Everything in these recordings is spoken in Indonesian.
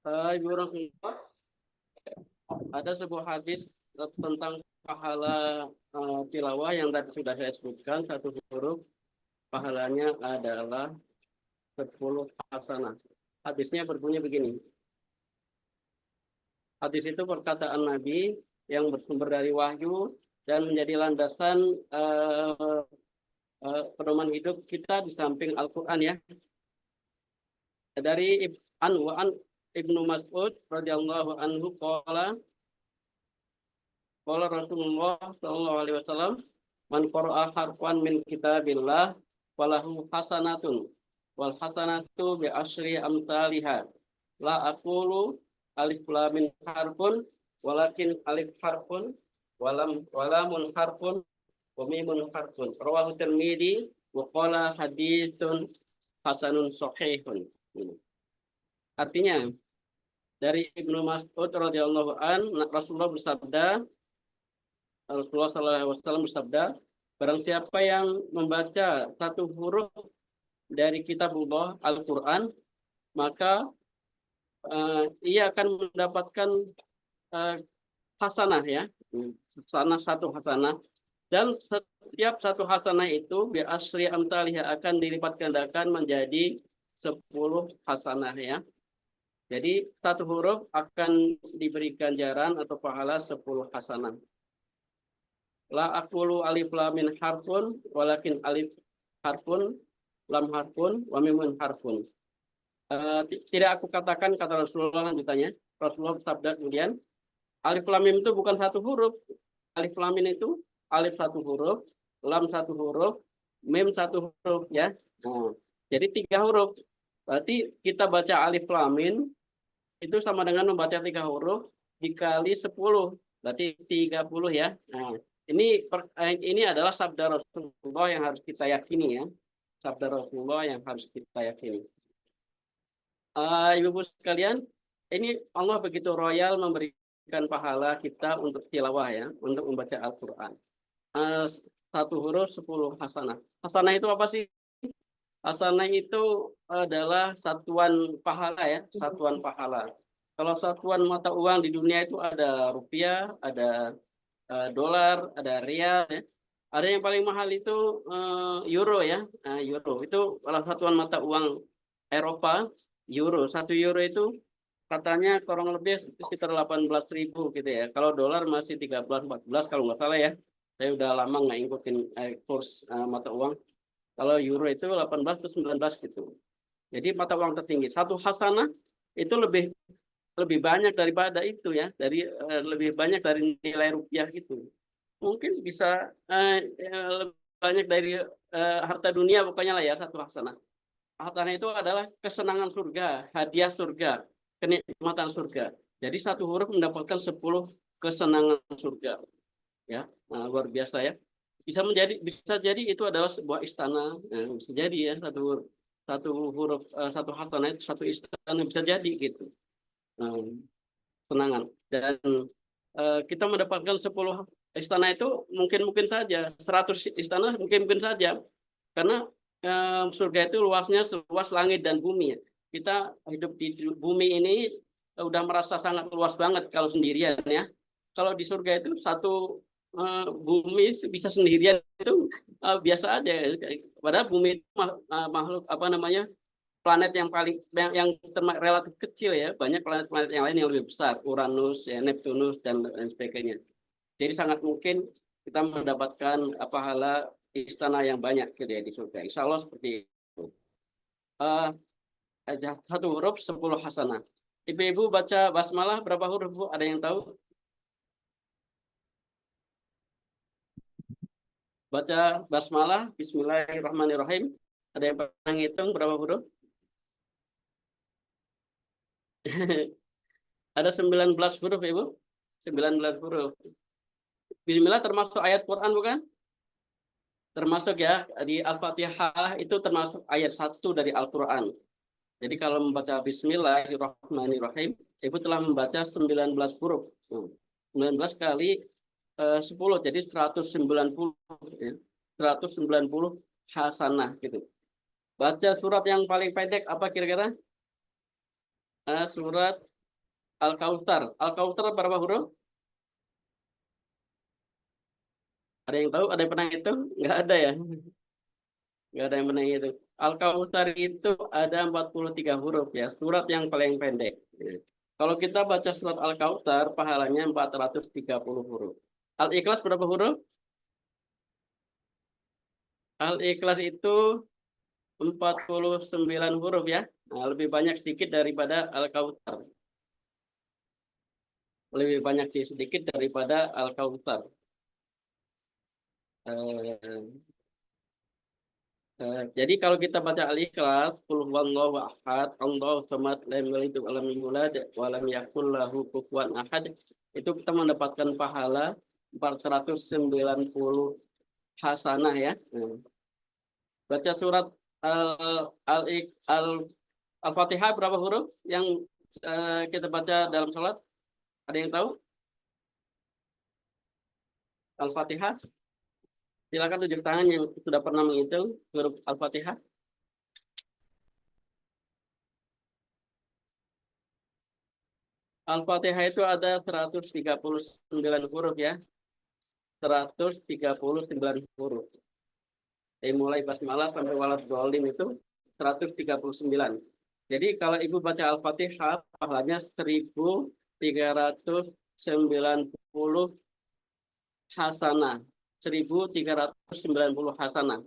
Ibu Rahimah, ada sebuah hadis tentang pahala tilawah yang tadi sudah saya sebutkan. Satu huruf pahalanya adalah 10 hasanah. Hadisnya berbunyi begini. Hadis itu perkataan Nabi yang bersumber dari wahyu dan menjadi landasan pedoman hidup kita di samping Al-Quran ya. Dari Ibnu Mas'ud radhiyallahu anhu qala Rasulullah sallallahu alaihi wasallam man qara'a harfan min kitabillah falahu hasanatun wal hasanatu bi asyri amsalihha la aqulu alif lam mim harfun walakin alif harfun walamun harfun wa mimun harfun rawahu Tirmidzi wa qala haditsun hasanun sahihun. Artinya dari Ibnu Mas'ud radhiyallahu an Rasulullah sallallahu alaihi wasallam bersabda, barang siapa yang membaca satu huruf dari kitabullah Al-Qur'an, maka ia akan mendapatkan hasanah ya. Satu hasanah, dan setiap satu hasanah itu bi asri amsalih akan dilipat gandakan menjadi 10 hasanah ya. Jadi satu huruf akan diberi ganjaran atau pahala 10 hasanah. La aqulu alif lam min harfun walakin alif harfun lam harfun wa mimun harfun. Tidak aku katakan, kata Rasulullah lanjutannya. Rasulullah bersabda kemudian, alif lam mim itu bukan satu huruf. Alif lam mim itu alif satu huruf, lam satu huruf, mim satu huruf ya. Nah, jadi 3 huruf. Berarti kita baca alif lam mim itu sama dengan membaca 3 huruf dikali 10. Berarti 30 ya. Nah, ini adalah sabda Rasulullah yang harus kita yakini ya. Sabda Rasulullah yang harus kita yakini. Ibu-ibu sekalian, ini Allah begitu royal memberikan pahala kita untuk tilawah ya, untuk membaca Al-Quran. Satu huruf 10 hasanah. Hasanah itu apa sih? Hasanah itu adalah satuan pahala ya, satuan pahala. Kalau satuan mata uang di dunia itu ada rupiah, ada dolar, ada rial ya. Ada yang paling mahal itu euro ya. Euro itu salah satuan mata uang Eropa. Euro, 1 euro itu katanya kurang lebih sekitar 18.000 gitu ya. Kalau dolar masih 13-14 kalau nggak salah ya. Saya udah lama nggak ngikutin kurs mata uang. Kalau euro itu 18 ke 19 gitu. Jadi mata uang tertinggi. Satu hasanah itu lebih banyak daripada itu ya. Lebih banyak dari nilai rupiah gitu. Mungkin bisa lebih banyak dari harta dunia pokoknya lah ya satu hasanah. Hasanah itu adalah kesenangan surga, hadiah surga, kenikmatan surga. Jadi satu huruf mendapatkan 10 kesenangan surga. Ya, luar biasa ya. Bisa jadi itu adalah sebuah istana. Bisa jadi ya satu huruf satu hasanah itu satu istana, bisa jadi gitu. Senangan. Dan kita mendapatkan 10 istana itu mungkin saja, 100 istana mungkin saja. Karena surga itu luasnya seluas langit dan bumi. Kita hidup di bumi ini udah merasa sangat luas banget kalau sendirian ya. Kalau di surga itu satu bumi bisa sendirian itu biasa aja. Padahal bumi itu makhluk apa namanya, planet yang relatif kecil ya. Banyak planet-planet yang lain yang lebih besar, Uranus, ya, Neptunus dan sebagainya. Jadi sangat mungkin kita mendapatkan pahala istana yang banyak gitu ya di surga. Insya Allah seperti itu. Satu huruf 10 hasanah. Ibu-ibu baca basmalah berapa huruf Bu? Ada yang tahu? Baca basmalah, Bismillahirrahmanirrahim. Ada yang pernah ngitung berapa huruf? Ada 19 huruf Ibu? 19 huruf. Bismillah termasuk ayat Quran bukan? Termasuk ya, di Al-Fatihah itu termasuk ayat 1 dari Al-Quran. Jadi kalau membaca Bismillahirrahmanirrahim, Ibu telah membaca 19 huruf. 19 kali 10, jadi 190. Ya. 190 hasanah gitu. Baca surat yang paling pendek apa kira-kira? Surat Al-Kautsar. Al-Kautsar berapa huruf? Ada yang tahu? Ada yang pernah hitung? Nggak ada ya? Nggak ada yang pernah hitung. Al-Kautsar itu ada 43 huruf ya, surat yang paling pendek. Ya. Kalau kita baca surat Al-Kautsar, pahalanya 430 huruf. Al-Ikhlas berapa huruf? Al-Ikhlas itu 49 huruf ya. Nah, lebih banyak sedikit daripada Al-Kautsar. Lebih banyak sedikit daripada Al-Kautsar. Eh, jadi kalau kita baca Al-Ikhlas, qul huwallahu ahad, Allahu samad, lam yalid wa lam yulad wa lam yakul lahu kufuwan ahad, itu kita mendapatkan pahala 490 hasanah ya. Baca surat Al-Fatihah berapa huruf yang kita baca dalam sholat? Ada yang tahu? Al-Fatihah? Silakan tunjuk tangan yang sudah pernah menghitung huruf Al-Fatihah. Al-Fatihah itu ada 139 huruf ya. 139 huruf. Dari mulai basmalah sampai waladhdallin itu 139. Jadi kalau Ibu baca Al-Fatihah, pahalanya 1.390 hasanah. 1.390 hasanah.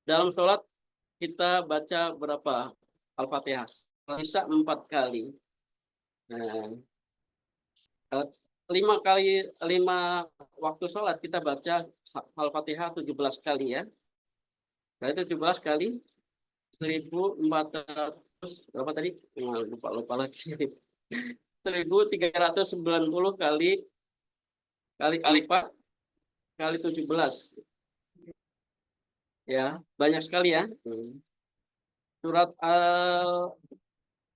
Dalam sholat kita baca berapa Al-Fatihah? Bisa 4 kali. Nah, 5 waktu sholat kita baca Al-Fatihah 17 kali ya. Nah, 17 kali 1.400 berapa tadi? Lupa lagi. 1.390 kali 4 kali 17. Ya, banyak sekali ya. Surat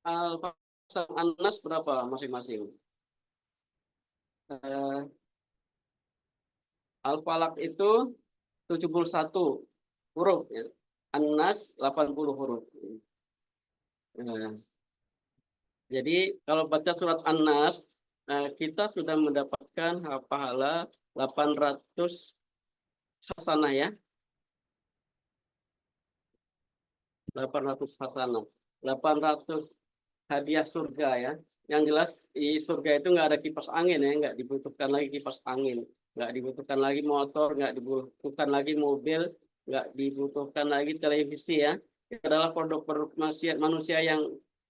Al-Nas berapa masing-masing? Al-Falaq itu 71 huruf ya. An-Nas 80 huruf. Jadi kalau baca surat An-Nas kita sudah mendapatkan pahala 800 hasanah ya. 800 hasanah. 800 hadiah surga ya. Yang jelas di surga itu nggak ada kipas angin ya, nggak dibutuhkan lagi kipas angin, nggak dibutuhkan lagi motor, nggak dibutuhkan lagi mobil, nggak dibutuhkan lagi televisi ya. Itu adalah produk-produk manusia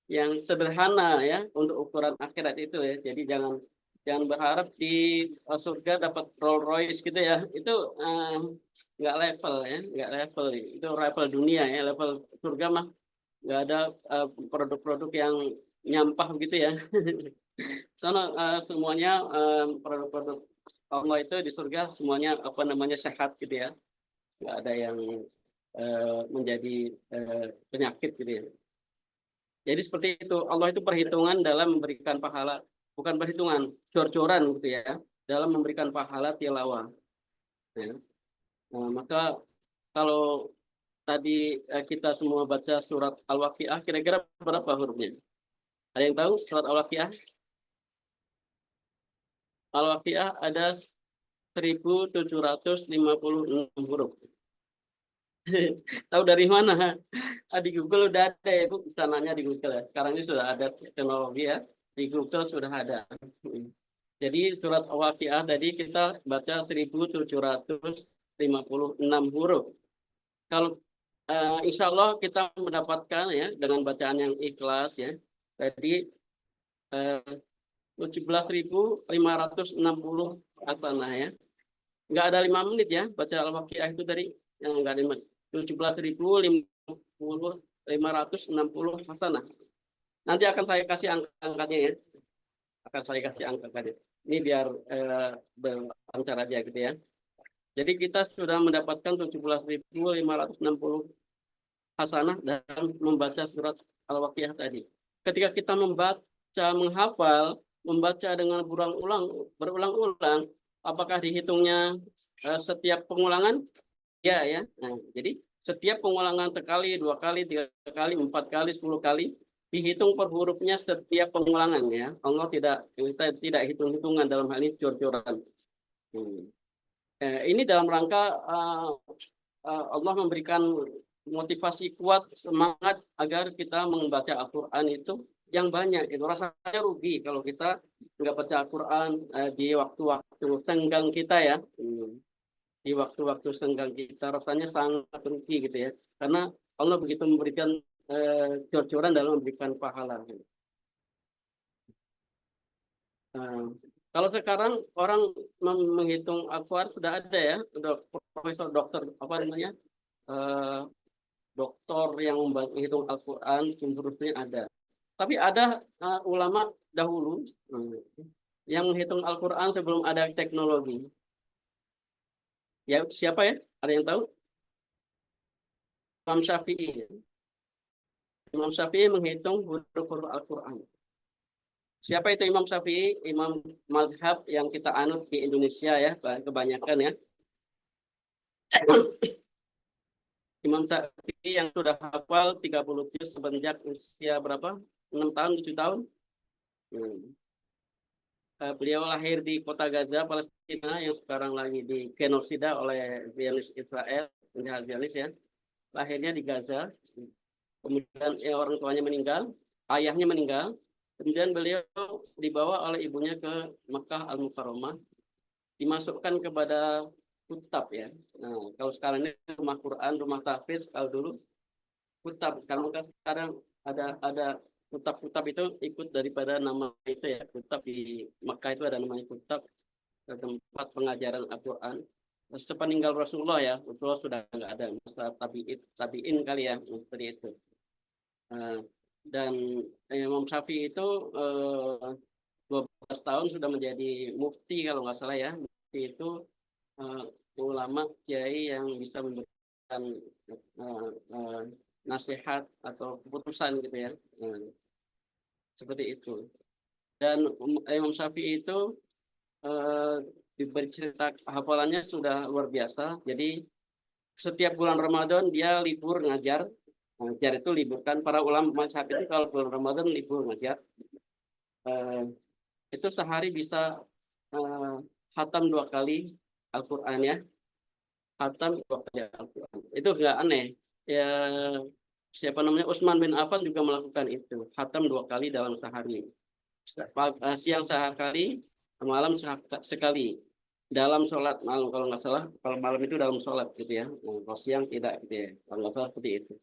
yang sederhana ya untuk ukuran akhirat itu ya. Jadi jangan berharap di surga dapat Rolls Royce gitu ya. Itu nggak level ya, nggak level. Itu level dunia ya, level surga mah nggak ada produk-produk yang nyampah gitu ya. Soalnya semuanya produk-produk Allah itu di surga semuanya sehat gitu ya, nggak ada yang menjadi penyakit gitu ya. Jadi seperti itu, Allah itu perhitungan dalam memberikan pahala, bukan perhitungan jor-joran gitu ya, dalam memberikan pahala tilawah. Ya. Nah, maka kalau tadi kita semua baca surat Al-Waqiah, kira-kira berapa hurufnya? Ada yang tahu surat Al-Waqiah? Al-Waqiah ada 1.756 huruf. Tahu dari mana? Di Google udah ada ya, Bu. Istananya di Google ya. Sekarang ini sudah ada teknologi ya. Di Google sudah ada. Jadi surat Al-Waqiah tadi kita baca 1.756 huruf. Kalau insya Allah kita mendapatkan ya dengan bacaan yang ikhlas ya. Tadi 17.560 hasanah ya. Nggak ada 5 menit ya baca Al-Waqiah itu tadi yang nggak ada 17.560 hasanah. Nanti akan saya kasih angka-angkanya ya. Akan saya kasih angka-angkanya. Ini biar berlancar aja gitu ya. Jadi kita sudah mendapatkan 17.560 hasanah dalam membaca surat Al-Waqiah tadi. Ketika kita menghafal, membaca dengan berulang-ulang, apakah dihitungnya setiap pengulangan? Ya. Nah, jadi setiap pengulangan sekali, 2 kali, 3 kali, 4 kali, 10 kali, dihitung per hurufnya setiap pengulangan ya. Allah kita tidak hitung-hitungan dalam hal ini jor-joran. Ini dalam rangka Allah memberikan motivasi kuat, semangat agar kita membaca Al-Quran itu yang banyak. Itu rasanya rugi kalau kita nggak baca Al-Quran di waktu-waktu senggang kita ya. Di waktu-waktu senggang kita rasanya sangat rugi gitu ya. Karena Allah begitu memberikan jor-joran dalam memberikan pahala. Kalau sekarang orang menghitung Al-Quran sudah ada ya, profesor dokter apa namanya, doktor yang menghitung Al-Quran hurufnya ada. Tapi ada ulama dahulu yang menghitung Al-Quran sebelum ada teknologi. Ya siapa ya? Ada yang tahu? Imam Syafi'i. Imam Syafi'i menghitung huruf-huruf Al-Quran. Siapa itu Imam Syafi'i? Imam mazhab yang kita anut di Indonesia ya, kebanyakan ya. Imam Syafi'i yang sudah hafal 30 juz semenjak usia berapa? 6 tahun, 7 tahun. Beliau lahir di kota Gaza, Palestina, yang sekarang lagi di genosida oleh Zionis Israel, Zionis ya. Lahirnya di Gaza, kemudian orang tuanya meninggal, ayahnya meninggal, kemudian beliau dibawa oleh ibunya ke Mekah Al-Mukarramah, dimasukkan kepada kutab ya. Nah, kalau sekarang ini rumah Quran, rumah tahfiz, kalau dulu kutab. Sekarang ada kutab-kutab itu ikut daripada nama itu ya. Kutab di Mekah itu ada namanya kutab, tempat pengajaran Al-Quran. Sepeninggal Rasulullah ya, Rasulullah sudah nggak ada, masa tabiin kali ya, seperti itu. Dan Imam Syafi'i itu 12 tahun sudah menjadi mufti kalau nggak salah ya. Mufti itu ulama kiai yang bisa memberikan nasihat atau keputusan gitu ya, seperti itu. Dan Imam Syafi'i itu diberi cerita hafalannya sudah luar biasa. Jadi setiap bulan Ramadan dia libur ngajar. Ngajar itu libur, kan para ulama mazhab itu kalau bulan Ramadan libur ngajar. Itu sehari bisa khatam 2 kali Al-Quran ya. Khatam 2 kali Al-Quran. Itu nggak aneh. Ya, siapa namanya, Utsman bin Affan juga melakukan itu. Khatam 2 kali dalam sehari. Siang sekali, malam sekali. Dalam sholat malam kalau nggak salah, kalau malam itu dalam sholat gitu ya. Kalau siang tidak gitu ya. Kalau nggak salah seperti itu.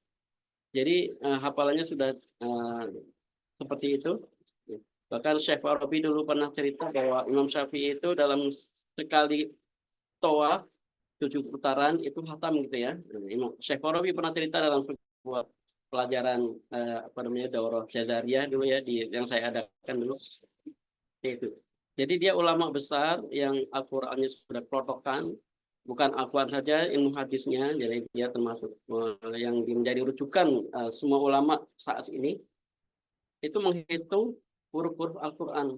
Jadi hafalannya sudah seperti itu. Bahkan Syekh Farabi dulu pernah cerita bahwa Imam Syafi'i itu dalam sekali tawaf 7 putaran itu khatam gitu ya. Syekh Farabi pernah cerita dalam sebuah pelajaran apa namanya, daurah Jazariyah dulu ya, yang saya adakan dulu. Itu. Jadi dia ulama besar yang Al-Qur'annya sudah protokan, bukan Al-Quran saja, ilmu hadisnya. Jadi dia termasuk yang menjadi rujukan semua ulama saat ini. Itu menghitung huruf-huruf Al-Quran.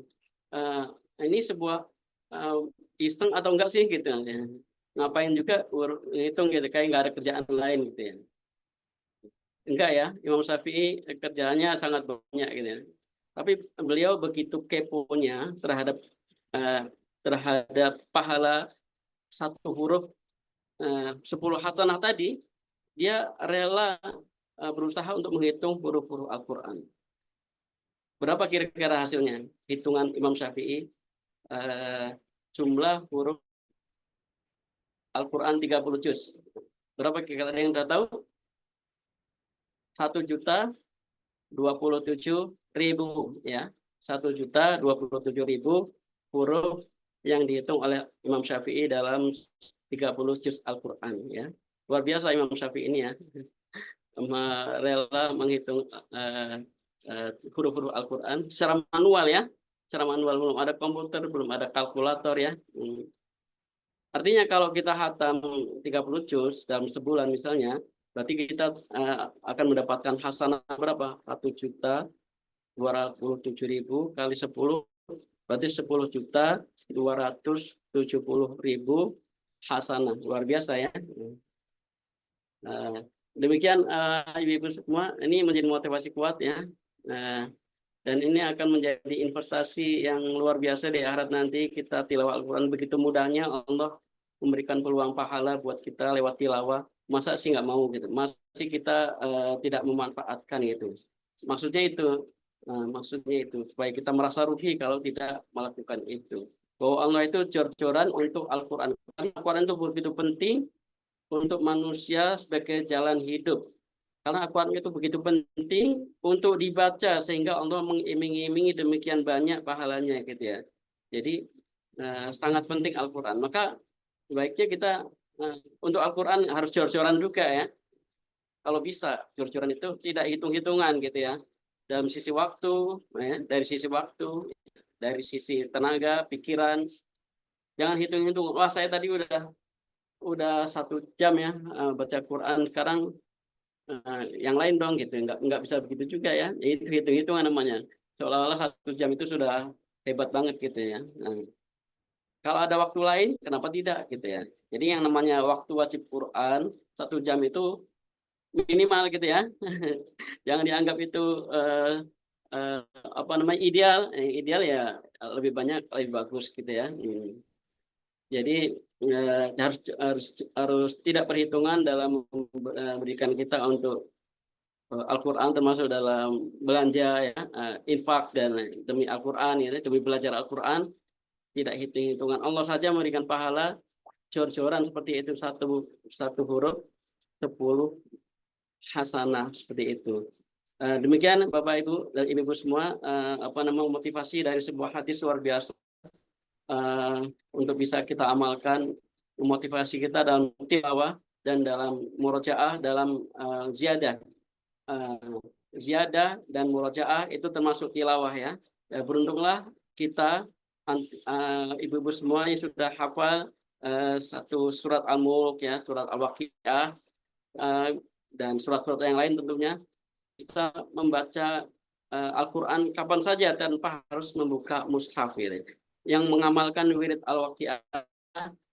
Ini sebuah iseng atau enggak sih gitu ya. Ngapain juga hitung gitu, kayak nggak ada kerjaan lain gitu ya. Enggak ya, Imam Syafi'i kerjaannya sangat banyak gitu ya. Tapi beliau begitu keponya terhadap pahala satu huruf 10 hasanah tadi, dia rela berusaha untuk menghitung huruf-huruf Al-Quran. Berapa kira-kira hasilnya? Hitungan Imam Syafi'i, jumlah huruf Al-Quran 30 juz. Berapa kira-kira, yang sudah tahu? 1.027.000 ya. 1.027.000 huruf yang dihitung oleh Imam Syafi'i dalam 30 juz Al-Quran ya. Luar biasa Imam Syafi'i ini ya. Rela menghitung huruf-huruf Al-Quran secara manual ya. Secara manual, belum ada komputer, belum ada kalkulator ya. Artinya kalau kita khatam 30 juz dalam sebulan misalnya, berarti kita akan mendapatkan hasanah berapa? 1.227.000 kali 10, berarti 10.270.000 hasanah. Luar biasa ya. Demikian ibu-ibu semua, ini menjadi motivasi kuat ya. Nah, dan ini akan menjadi investasi yang luar biasa di akhirat nanti. Kita tilawah Al-Quran begitu mudahnya, Allah memberikan peluang pahala buat kita lewat tilawah. Masa sih nggak mau gitu? Masih kita tidak memanfaatkan gitu. Maksudnya itu, maksudnya itu supaya kita merasa rugi kalau tidak melakukan itu. Bahwa Allah itu jor-joran untuk Al-Quran. Al-Quran itu begitu penting untuk manusia sebagai jalan hidup. Karena Al-Quran itu begitu penting untuk dibaca sehingga Allah mengiming-imingi demikian banyak pahalanya gitu ya. Jadi sangat penting Al-Quran. Maka baiknya kita untuk Al-Quran harus jor-joran juga ya. Kalau bisa jor-joran itu tidak hitung-hitungan gitu ya. Dalam sisi waktu, ya, dari sisi waktu, dari sisi tenaga, pikiran. Jangan hitung-hitung. Wah saya tadi udah 1 jam ya baca Quran. Sekarang yang lain dong gitu, nggak bisa begitu juga ya. Itu hitung-hitungan namanya, seolah-olah 1 jam itu sudah hebat banget gitu ya. Nah, kalau ada waktu lain kenapa tidak gitu ya. Jadi yang namanya waktu wajib Quran 1 jam itu minimal gitu ya. Jangan dianggap itu eh, eh, apa namanya ideal. Ideal ya lebih banyak lebih bagus gitu ya. Jadi harus harus harus tidak perhitungan dalam memberikan kita untuk Al-Quran, termasuk dalam belanja ya, infak dan demi Al-Quran ya, demi belajar Al-Quran, tidak hitung-hitungan. Allah saja memberikan pahala jor-joran seperti itu, satu satu huruf 10 hasanah seperti itu. Demikian Bapak Ibu dan Ibu semua, apa namanya motivasi dari sebuah hadis luar biasa untuk bisa kita amalkan, memotivasi kita dalam tilawah dan dalam murojaah, dalam ziyadah. eh, Ziyadah dan murojaah itu termasuk tilawah ya. Beruntunglah kita ibu-ibu semua yang sudah hafal satu surat Al-Mulk ya, surat Al-Waqiah eh, dan surat-surat yang lain tentunya bisa membaca Al-Quran kapan saja tanpa harus membuka mushaf gitu. Yang mengamalkan wirid Al-Waqiah,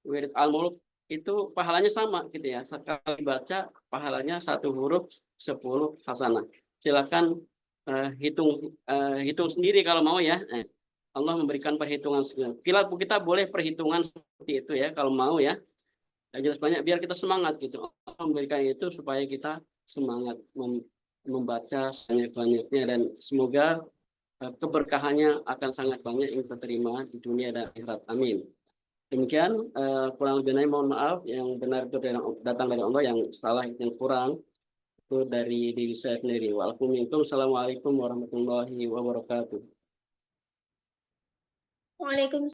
wirid Al-Mulk itu pahalanya sama gitu ya. Sekali baca pahalanya satu huruf 10 hasanah. Silakan hitung sendiri kalau mau ya. Allah memberikan perhitungan segala. Kita boleh perhitungan seperti itu ya kalau mau ya. Jelas banyak biar kita semangat gitu. Allah memberikan itu supaya kita semangat membaca sebanyak-banyaknya dan semoga keberkahannya akan sangat banyak yang kita terima di dunia dan akhirat. Amin. Demikian kurang lebihnya mohon maaf, yang benar itu datang dari Allah, yang salah yang kurang itu dari diri saya sendiri. Waalaikumsalam warahmatullahi wabarakatuh. Waalaikumsalam.